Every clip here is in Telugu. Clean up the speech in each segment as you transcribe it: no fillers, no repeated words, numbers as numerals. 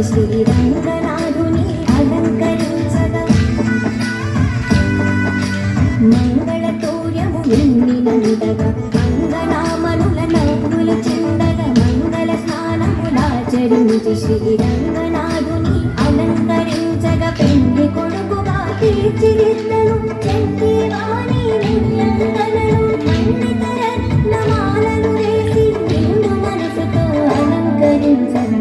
శ్రీరంగనాథుని అలంకరించగా మంగళతోర్యము నిన్నినందగా మంగళామనుల నవ్వులు చిందగా మంగళ స్నానములాచరించి శ్రీరంగనాథుని అలంకరించగా పెళ్లి కొడుకుగా తీర్చిదిద్దను చెంటి వాణి నిన్నందనను పండిత రత్నమాలను వేసి నిన్ను మనసుతో అలంకరించగా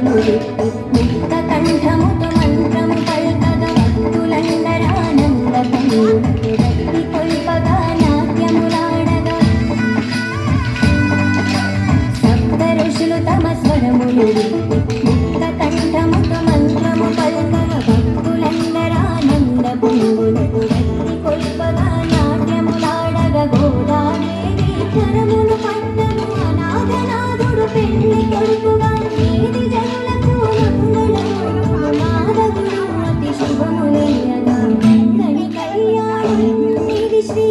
ముక్త కంఠముతో మంత్రము పల్కగా భక్తులందరానందము భక్తి కొల్పగా నాట్యములాడగా సప్త ఋషులు తమ స్వరములు ముక్త కంఠముతో మంత్రము పల్కగా భక్తులందరానంద పొంగులకు భక్తి కొల్పగా నాట్యములాడగా గోదాదేవి కరములు పట్టను అనాథనాథుడు పెళ్లి కొడుకుగా ఏది జనులకు శుభములయ్యగా కళ్యాణం ఇది శ్రీ